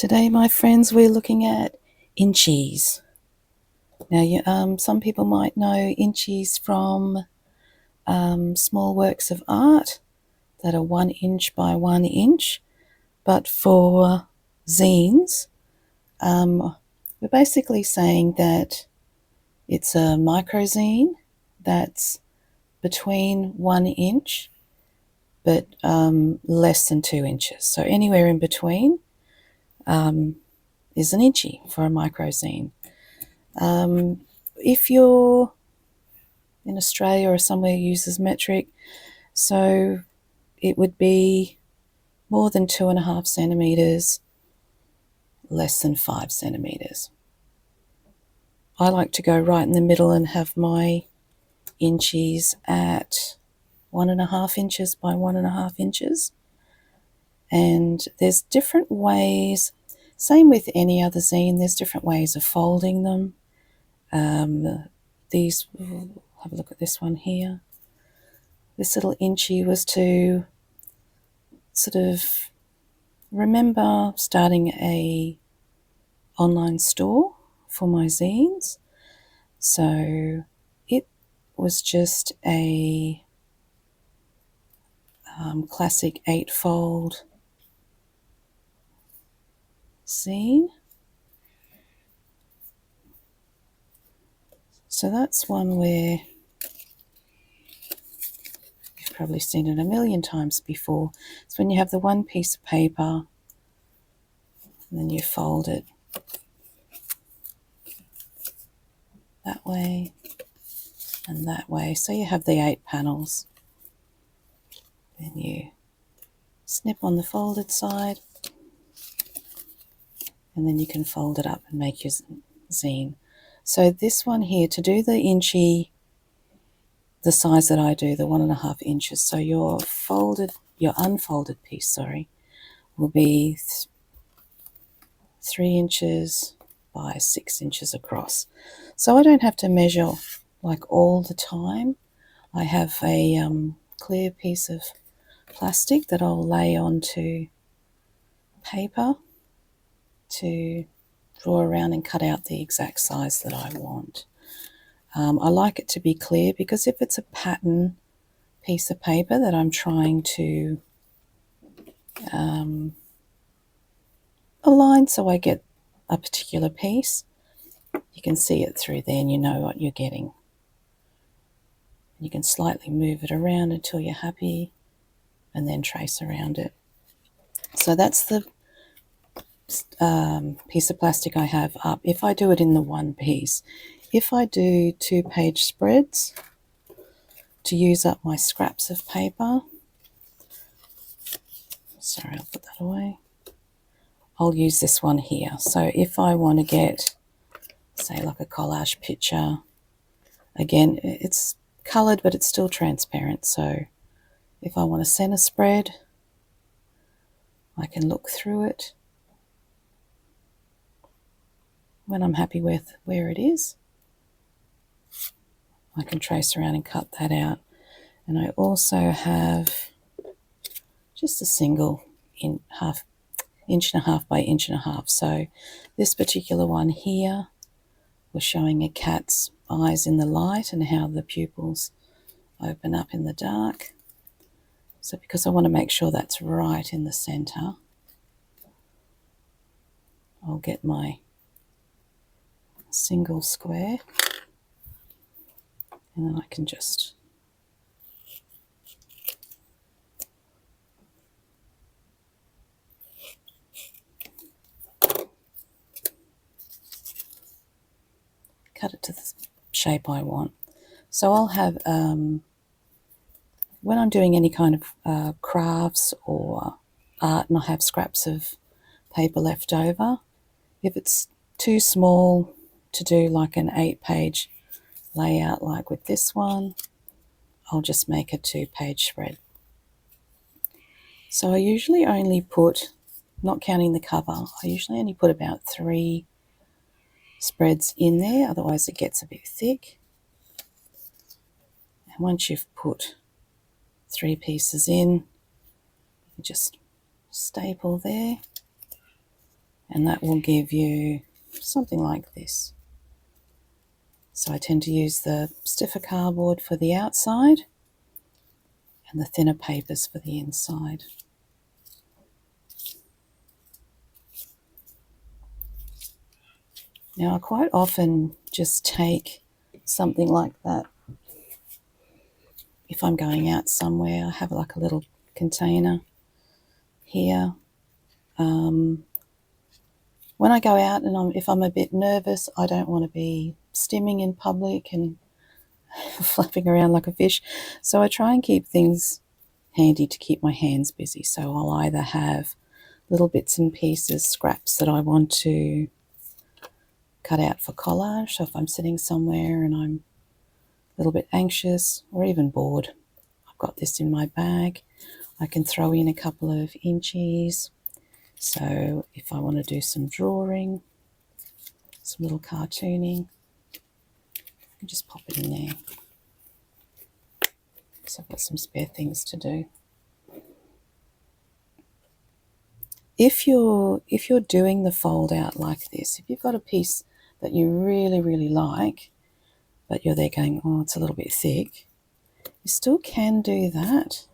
Today, my friends, we're looking at inchies. Now, some people might know inchies from small works of art that are 1 inch by 1 inch, but for zines, we're basically saying that it's a microzine that's between 1 inch but less than 2 inches. So anywhere in between is an inchie for a microzine. If you're in Australia or somewhere uses metric, so it would be more than 2.5 centimetres, less than 5 centimetres. I like to go right in the middle and have my inchies at 1.5 inches by 1.5 inches. And there's different ways, same with any other zine, there's different ways of folding them. Have a look at this one here. This little inchie was to sort of remember starting a online store for my zines. So it was just a classic 8-fold zine. So that's one where you've probably seen it a million times before. It's when you have the one piece of paper and then you fold it that way and that way. So you have the 8 panels. Then you snip on the folded side and then you can fold it up and make your zine. So this one here, to do the inchie, the size that I do, the 1.5 inches, so your unfolded piece, will be 3 inches by 6 inches across. So I don't have to measure like all the time. I have a clear piece of plastic that I'll lay onto paper to draw around and cut out the exact size that I want. I like it to be clear because if it's a pattern piece of paper that I'm trying to align so I get a particular piece, you can see it through there and you know what you're getting. You can slightly move it around until you're happy and then trace around it. So that's the piece of plastic I have up. If I do it in the one piece, if I do 2-page spreads to use up my scraps of paper, sorry, I'll put that away. I'll use this one here. So if I want to get, say, like a collage picture, again, it's coloured but it's still transparent. So if I want to center spread, I can look through it when I'm happy with where it is. I can trace around and cut that out. And I also have just a single inch and a half by inch and a half. So this particular one here was showing a cat's eyes in the light and how the pupils open up in the dark. So because I want to make sure that's right in the center, I'll get my single square and then I can just cut it to the shape I want. So I'll have, when I'm doing any kind of crafts or art and I have scraps of paper left over, if it's too small to do like an 8-page layout like with this one, I'll just make a 2-page spread. So I usually only put, not counting the cover, I usually only put about 3 spreads in there, otherwise it gets a bit thick. And once you've put 3 pieces in, you just staple there and that will give you something like this. So I tend to use the stiffer cardboard for the outside and the thinner papers for the inside. Now I quite often just take something like that. If I'm going out somewhere, I have like a little container here. When I go out and if I'm a bit nervous, I don't want to be stimming in public and flapping around like a fish. So I try and keep things handy to keep my hands busy. So I'll either have little bits and pieces, scraps that I want to cut out for collage. So if I'm sitting somewhere and I'm a little bit anxious or even bored, I've got this in my bag. I can throw in a couple of inchies. So if I want to do some drawing, some little cartooning, I can just pop it in there. So I've got some spare things to do. If you're doing the fold out like this, if you've got a piece that you really, really like, but you're there going, oh, it's a little bit thick, you still can do that.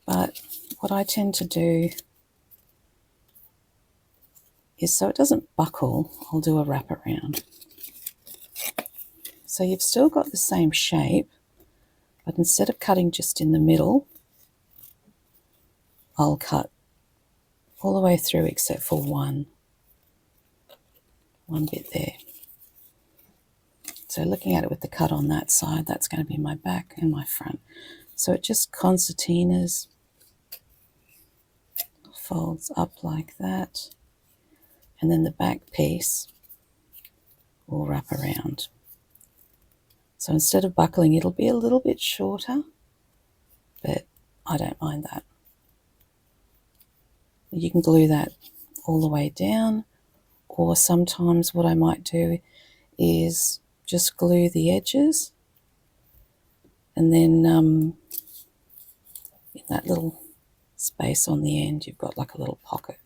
But what I tend to do is, so it doesn't buckle, I'll do a wrap around. So you've still got the same shape, but instead of cutting just in the middle, I'll cut all the way through except for one bit there. So looking at it with the cut on that side, that's going to be my back and my front. So it just concertinas, folds up like that, and then the back piece will wrap around. So instead of buckling, it'll be a little bit shorter, but I don't mind that. You can glue that all the way down, or sometimes what I might do is just glue the edges, and then in that little space on the end, you've got like a little pocket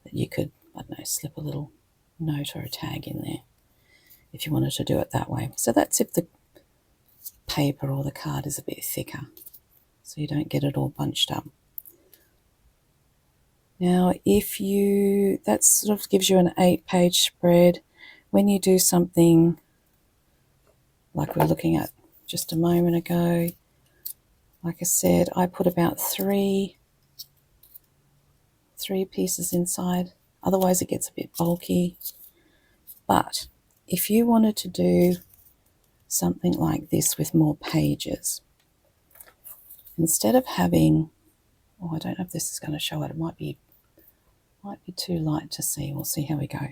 that you could, I don't know, slip a little note or a tag in there if you wanted to do it that way. So that's if the paper or the card is a bit thicker, so you don't get it all bunched up. Now, that sort of gives you an 8-page spread. When you do something like we're looking at just a moment ago, like I said, I put about three pieces inside. Otherwise it gets a bit bulky. But if you wanted to do something like this with more pages, instead of having, I don't know if this is going to show it, it might be too light to see. We'll see how we go.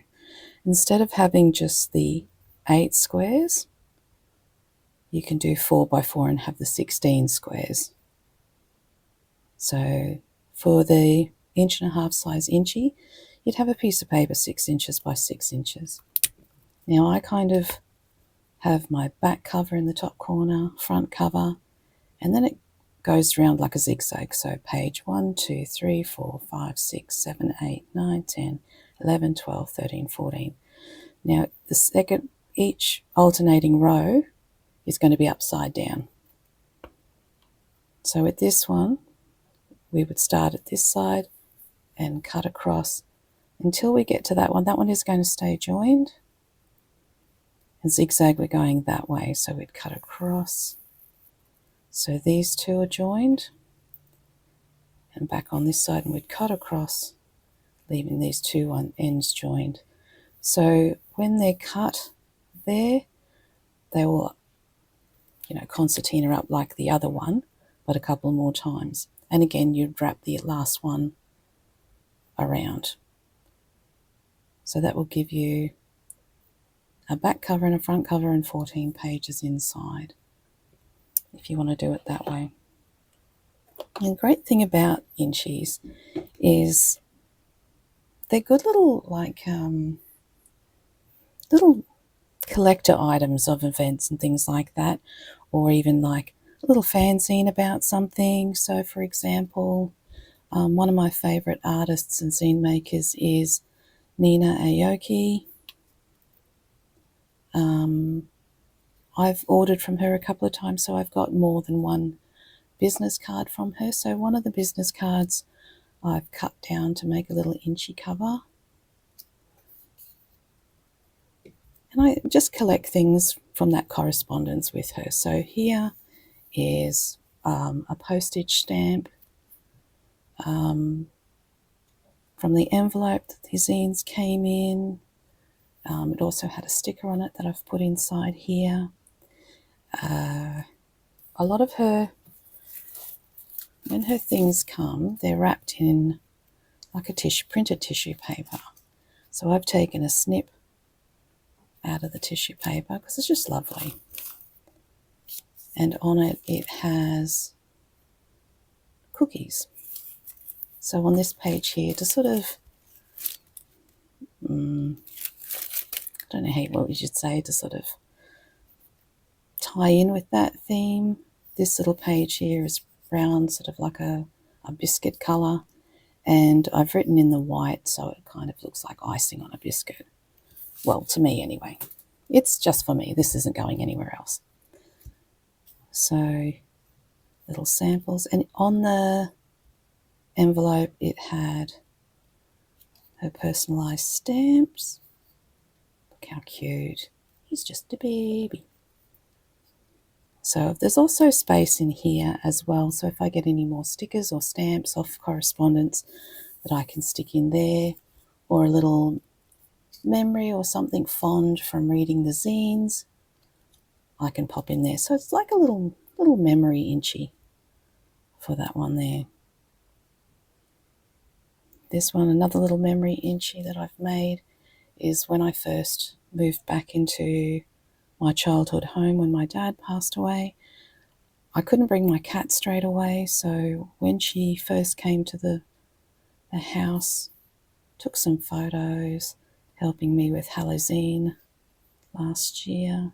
Instead of having just the 8 squares, you can do 4 by 4 and have the 16 squares. So for the 1.5 inch size Inchie, you'd have a piece of paper 6 inches by 6 inches. Now I kind of have my back cover in the top corner, front cover, and then it goes around like a zigzag. So page 1, 2, 3, 4, 5, 6, 7, 8, 9, 10, 11, 12, 13, 14. Now each alternating row is going to be upside down. So with this one, we would start at this side and cut across until we get to that one. That one is going to stay joined. And zigzag, we're going that way. So we'd cut across. So these two are joined. And back on this side, and we'd cut across, leaving these two ends joined. So when they're cut there, they will, concertina up like the other one, but a couple more times. And again, you'd wrap the last one around. So that will give you a back cover and a front cover and 14 pages inside, if you want to do it that way. And the great thing about Inchies is they're good little little collector items of events and things like that, or even like a little fanzine about something. So for example, One of my favourite artists and zine makers is Nina Aoki. I've ordered from her a couple of times, so I've got more than one business card from her. So one of the business cards I've cut down to make a little Inchie cover. And I just collect things from that correspondence with her. So here is a postage stamp from the envelope that the zines came in. It also had a sticker on it that I've put inside here. A lot of her, when her things come, they're wrapped in like a printed tissue paper. So I've taken a snip out of the tissue paper because it's just lovely. And on it, it has cookies. So on this page here, to sort of, I don't know what you should say, to sort of tie in with that theme, this little page here is brown, sort of like a biscuit colour. And I've written in the white, so it kind of looks like icing on a biscuit. Well, to me anyway. It's just for me. This isn't going anywhere else. So, little samples. And on the envelope, it had her personalised stamps. Look how cute. He's just a baby. So there's also space in here as well. So if I get any more stickers or stamps off correspondence that I can stick in there, or a little memory or something fond from reading the zines, I can pop in there. So it's like a little memory Inchie for that one there. This one, another little memory Inchie that I've made, is when I first moved back into my childhood home when my dad passed away. I couldn't bring my cat straight away, so when she first came to the house, took some photos, helping me with Halloween last year,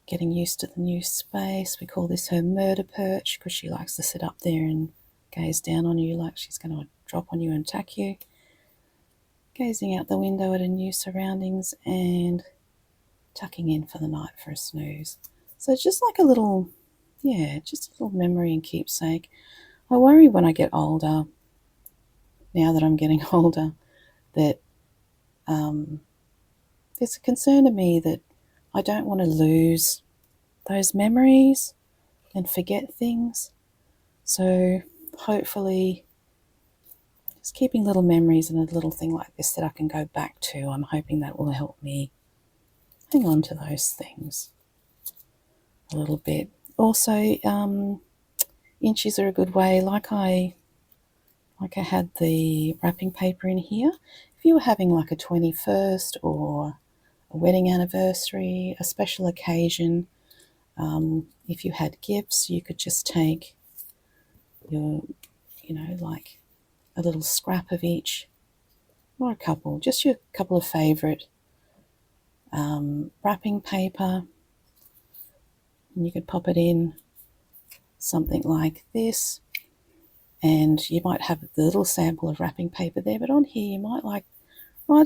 getting used to the new space. We call this her murder perch because she likes to sit up there and gaze down on you like she's going to drop on you and attack you. Gazing out the window at her new surroundings and tucking in for the night for a snooze. So it's just like a little, just a little memory and keepsake. I worry when I get older, now that I'm getting older, that it's a concern to me that I don't want to lose those memories and forget things. So hopefully just keeping little memories and a little thing like this that I can go back to, I'm hoping that will help me hang on to those things a little bit. Also, inchies are a good way, like I had the wrapping paper in here. If you were having like a 21st or a wedding anniversary, a special occasion, if you had gifts, you could just take your, like a little scrap of each, or a couple, just your couple of favourite wrapping paper, and you could pop it in something like this, and you might have the little sample of wrapping paper there, but on here you might write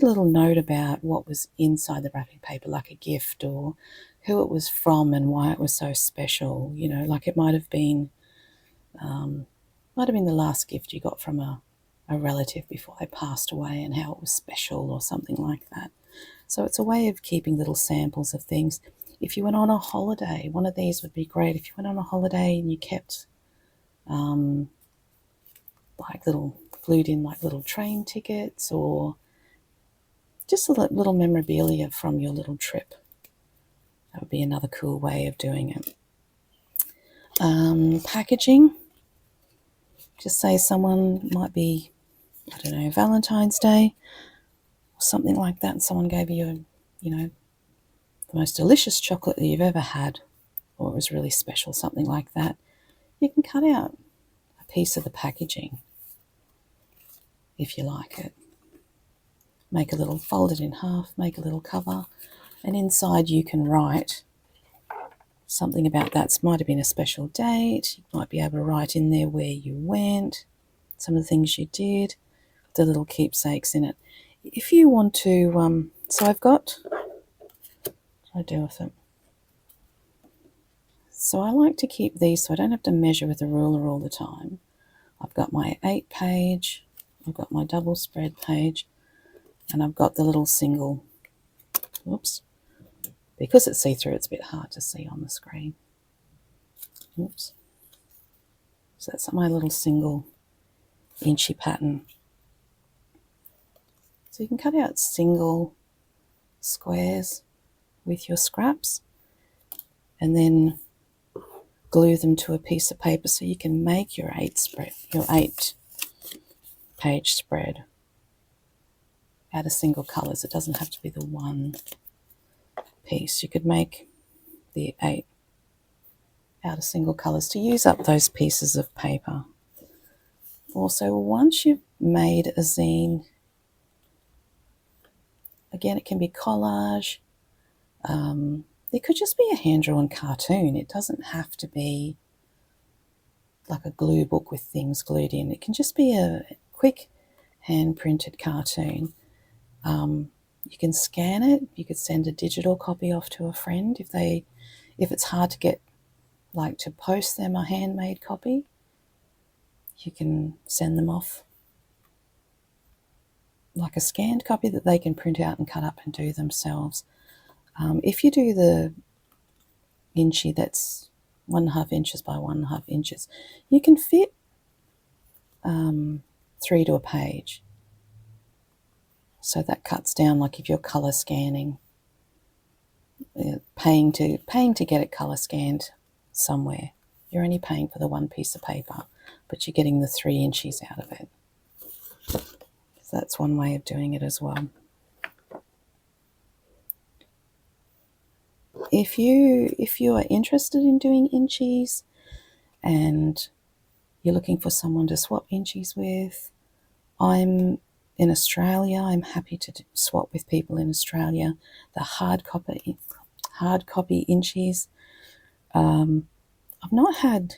a little note about what was inside the wrapping paper, like a gift or who it was from and why it was so special. Like it might have been the last gift you got from a relative before they passed away and how it was special or something like that. So it's a way of keeping little samples of things. If you went on a holiday, one of these would be great. If you went on a holiday and you kept glued in like little train tickets or just a little memorabilia from your little trip. That would be another cool way of doing it. Packaging. Just say someone might be, Valentine's Day or something like that, and someone gave you, the most delicious chocolate that you've ever had, or it was really special, something like that. You can cut out a piece of the packaging if you like it. Fold it in half, make a little cover, and inside you can write something about that. Might have been a special date. You might be able to write in there where you went, some of the things you did, the little keepsakes in it. If you want to, so I've got, what do I do with it? So I like to keep these so I don't have to measure with a ruler all the time. I've got my 8 page, I've got my double spread page, and I've got the little single. Whoops. Because it's see-through, it's a bit hard to see on the screen. Oops. So that's my little single Inchie pattern. So you can cut out single squares with your scraps and then glue them to a piece of paper so you can make your 8 page spread out of single colours. It doesn't have to be the one piece. You could make the 8 out of single colours to use up those pieces of paper. Also, once you've made a zine, again, it can be collage. It could just be a hand-drawn cartoon. It doesn't have to be like a glue book with things glued in. It can just be a quick hand-printed cartoon. You can scan it. You could send a digital copy off to a friend if it's hard to get, like, to post them a handmade copy. You can send them off like a scanned copy that they can print out and cut up and do themselves. If you do the Inchie that's 1.5 inches by 1.5 inches, you can fit 3 to a page. So that cuts down, like if you're colour scanning, paying to get it colour scanned somewhere. You're only paying for the one piece of paper, but you're getting the 3 inches out of it. So that's one way of doing it as well. If you are interested in doing Inchies and you're looking for someone to swap Inchies with, I'm in Australia. I'm happy to swap with people in Australia. The hard copy Inchies. I've not had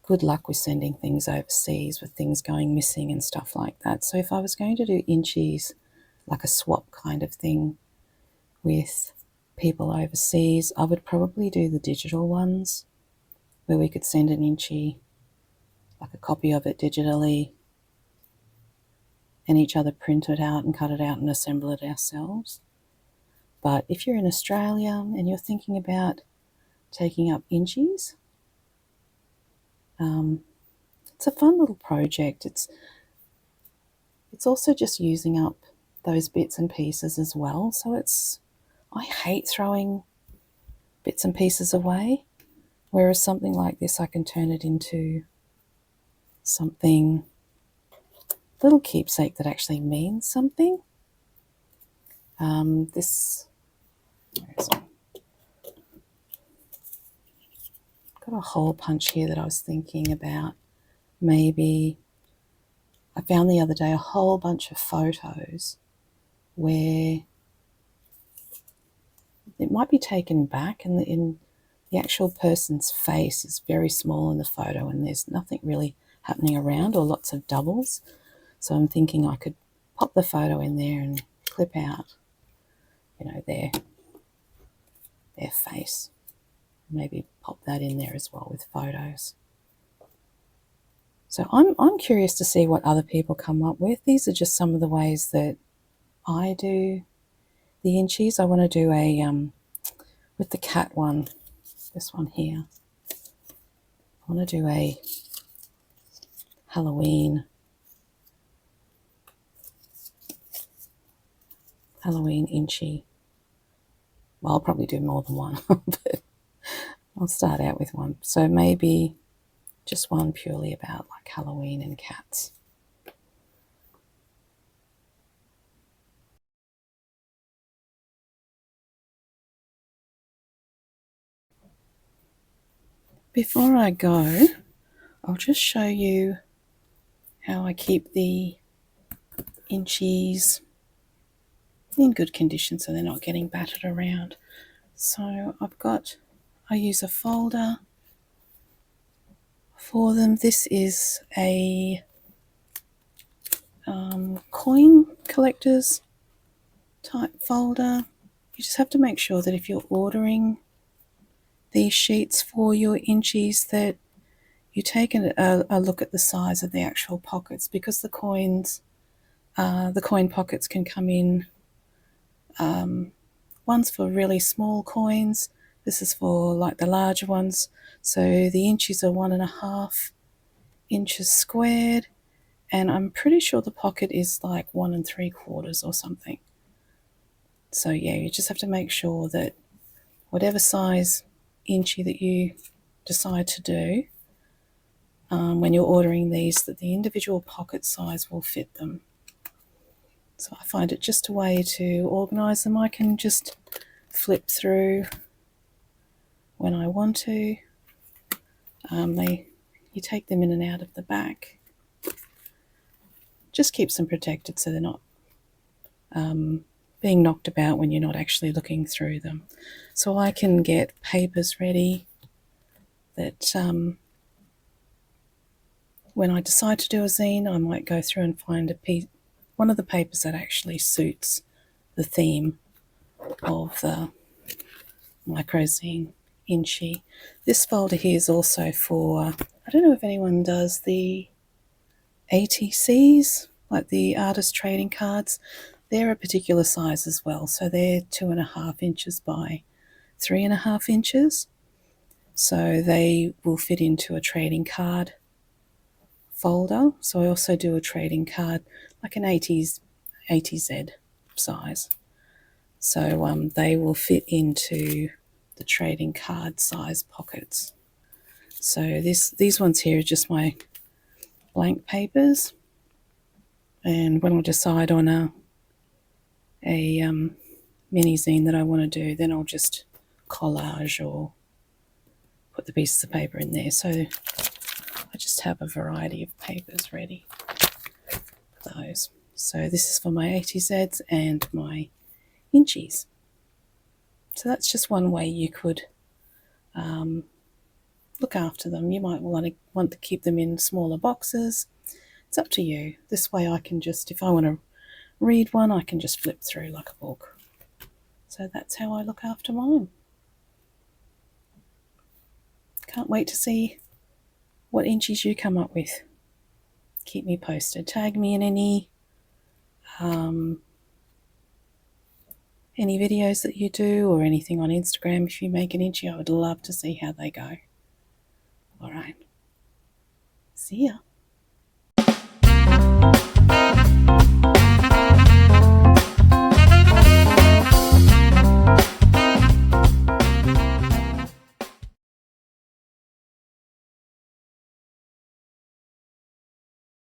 good luck with sending things overseas, with things going missing and stuff like that. So if I was going to do Inchies, like a swap kind of thing with people overseas, I would probably do the digital ones where we could send an Inchie, like a copy of it digitally, and each other print it out and cut it out and assemble it ourselves. But if you're in Australia and you're thinking about taking up Inchies, it's a fun little project. It's also just using up those bits and pieces as well. So I hate throwing bits and pieces away, whereas something like this, I can turn it into something, little keepsake that actually means something. Where is it? Got a hole punch here that I was thinking about. Maybe I found the other day a whole bunch of photos where it might be taken back and the actual person's face is very small in the photo and there's nothing really happening around, or lots of doubles. So I'm thinking I could pop the photo in there and clip out, their face. Maybe pop that in there as well with photos. So I'm curious to see what other people come up with. These are just some of the ways that I do the Inchies. I want to do a with the cat one, this one here. I want to do a Halloween Inchie. Well, I'll probably do more than one, but I'll start out with one. So maybe just one purely about like Halloween and cats. Before I go, I'll just show you how I keep the Inchies in good condition so they're not getting battered around. So I use a folder for them. This is a coin collectors type folder. You just have to make sure that if you're ordering these sheets for your inchies that you take a look at the size of the actual pockets, because the coin pockets can come in. One's for really small coins. This is for like the larger ones. So the inches are 1.5 inches squared, and I'm pretty sure the pocket is like 1 3/4 or something. So yeah, you just have to make sure that whatever size inchie that you decide to do, when you're ordering these, that the individual pocket size will fit them. So I find it just a way to organise them. I can just flip through when I want to. You take them in and out of the back. Just keeps them protected so they're not being knocked about when you're not actually looking through them. So I can get papers ready that when I decide to do a zine, I might go through and find one of the papers that actually suits the theme of the microzine Inchie. This folder here is also for, I don't know if anyone does the ATCs, like the artist trading cards. They're a particular size as well, so they're 2.5 inches by 3.5 inches. So they will fit into a trading card folder. So I also do a trading card, like an ATZ size. So they will fit into the trading card size pockets. So these ones here are just my blank papers, and when I decide on a mini zine that I want to do, then I'll just collage or put the pieces of paper in there. So I just have a variety of papers ready for those. So this is for my ATZs and my inchies. So that's just one way you could look after them. You might want to keep them in smaller boxes. It's up to you. This way I can just, if I want to read one, I can just flip through like a book. So that's how I look after mine. Can't wait to see what inchies you come up with. Keep me posted. Tag me in any videos that you do or anything on Instagram if you make an inchie. I would love to see how they go. All right. See ya.